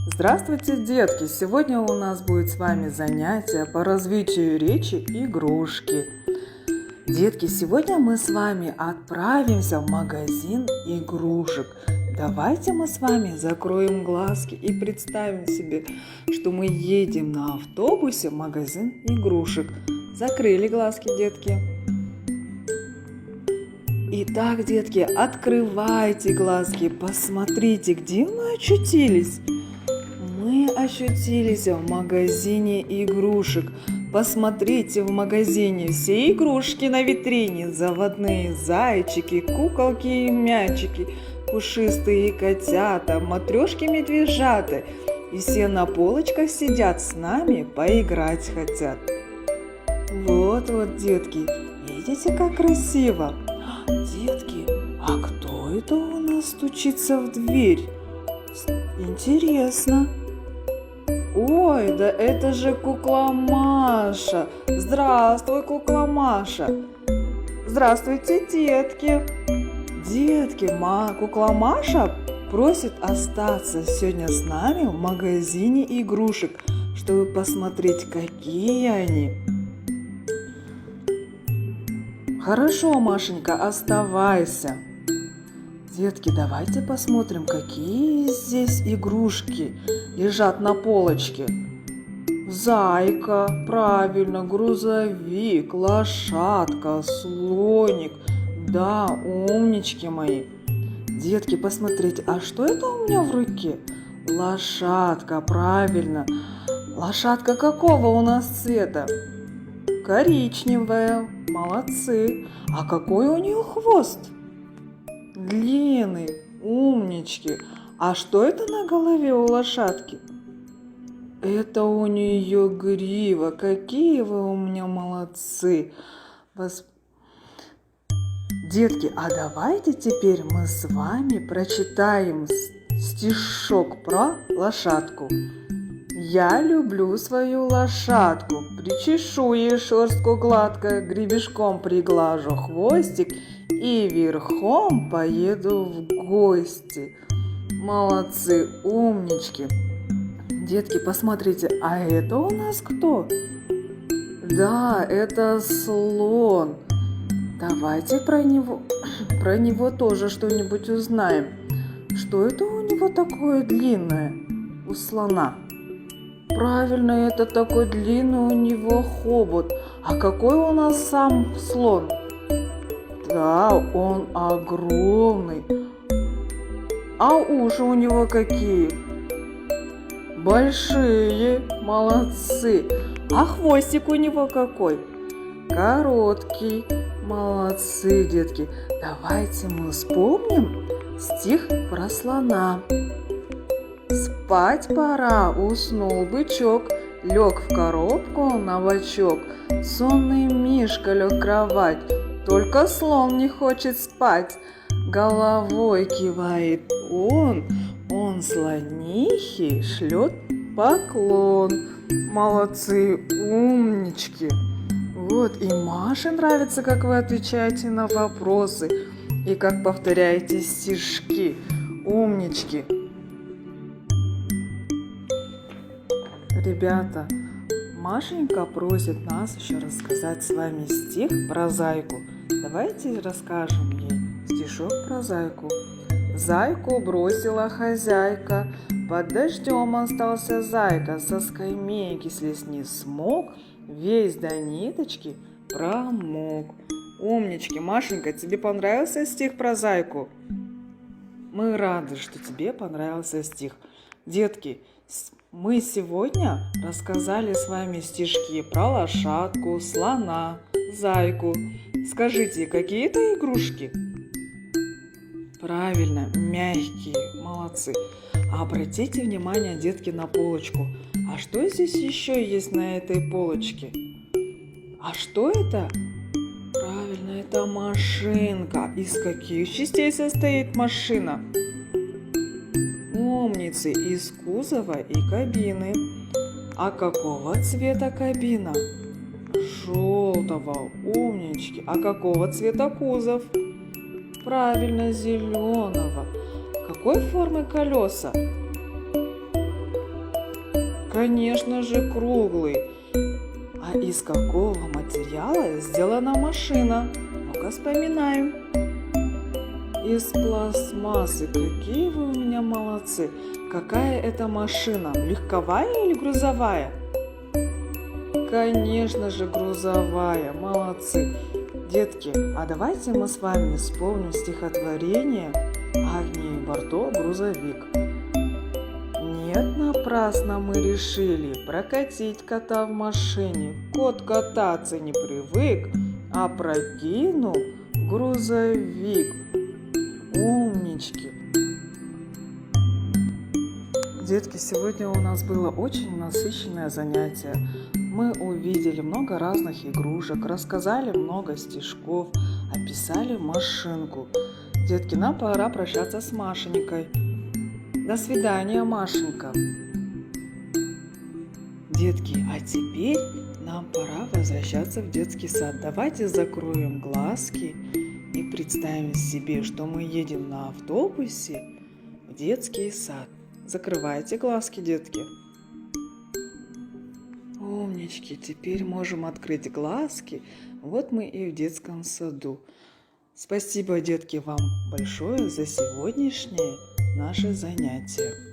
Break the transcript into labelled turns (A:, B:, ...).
A: Здравствуйте, детки! Сегодня у нас будет с вами занятие по развитию речи игрушки. Детки, сегодня мы с вами отправимся в магазин игрушек. Давайте мы с вами закроем глазки и представим себе, что мы едем на автобусе в магазин игрушек. Закрыли глазки, детки? Итак, детки, открывайте глазки, посмотрите, где мы очутились. Мы очутились в магазине игрушек. Посмотрите, в магазине все игрушки на витрине. Заводные зайчики, куколки и мячики, пушистые котята, матрешки-медвежата. И все на полочках сидят с нами, поиграть хотят. Вот, детки, видите, как красиво? Детки, а кто это у нас стучится в дверь? Интересно. Ой, да это же кукла Маша. Здравствуй, кукла Маша. Здравствуйте, детки. Детки, кукла Маша просит остаться сегодня с нами в магазине игрушек, чтобы посмотреть, какие они. Хорошо, Машенька, оставайся. Детки, давайте посмотрим, какие здесь игрушки лежат на полочке. Зайка, правильно, грузовик, лошадка, слоник. Да, умнички мои. Детки, посмотрите, а что это у меня в руке? Лошадка, правильно. Лошадка какого у нас цвета? Коричневая. Молодцы. А какой у нее хвост? Длинный, умнички. А что это на голове у лошадки? Это у нее грива. Какие вы у меня молодцы. Детки, а давайте теперь мы с вами прочитаем стишок про лошадку. Я люблю свою лошадку, причешу ей шерстку гладко, гребешком приглажу хвостик и верхом поеду в гости. Молодцы, умнички. Детки, посмотрите, а это у нас кто? Да, это слон. Давайте про него тоже что-нибудь узнаем. Что это у него такое длинное, у слона? Правильно, это такой длинный у него хобот. А какой у нас сам слон? Да, он огромный. А уши у него какие? Большие, молодцы. А хвостик у него какой? Короткий. Молодцы, детки. Давайте мы вспомним стих про слона. Спать пора, уснул бычок, лег в коробку на бочок. Сонный мишка лег в кровать, только слон не хочет спать. Головой кивает он слонихе шлет поклон. Молодцы, умнички. Вот, и Маше нравится, как вы отвечаете на вопросы и как повторяете стишки. Умнички. Ребята, Машенька просит нас еще рассказать с вами стих про зайку. Давайте расскажем ей стишок про зайку. Зайку бросила хозяйка, под дождем остался зайка, со скамейки слезть не смог, весь до ниточки промок. Умнички, Машенька, тебе понравился стих про зайку? Мы рады, что тебе понравился стих. Детки, мы сегодня рассказали с вами стишки про лошадку, слона, зайку. Скажите, какие это игрушки? Правильно, мягкие, молодцы. Обратите внимание, детки, на полочку. А что здесь еще есть на этой полочке? А что это? Правильно, это машинка. Из каких частей состоит машина? Умницы, из кузова и кабины. А какого цвета кабина? Желтого, умнички. А какого цвета кузов? Правильно, зеленого. Какой формы колеса? Конечно же, круглый. А из какого материала сделана машина? Ну-ка вспоминаем. Из пластмассы. Какие вы у меня молодцы. Какая это машина? Легковая или грузовая? Конечно же, грузовая. Молодцы. Детки, а давайте мы с вами вспомним стихотворение «Агнии Барто грузовик». Нет, напрасно мы решили прокатить кота в машине. Кот кататься не привык, а прокинул грузовик. Умнички! Детки, сегодня у нас было очень насыщенное занятие. Мы увидели много разных игрушек, рассказали много стишков, описали машинку. Детки, нам пора прощаться с Машенькой. До свидания, Машенька. Детки, а теперь нам пора возвращаться в детский сад. Давайте закроем глазки и представим себе, что мы едем на автобусе в детский сад. Закрывайте глазки, детки. Умнички, теперь можем открыть глазки. Вот мы и в детском саду. Спасибо, детки, вам большое за сегодняшнее наше занятие.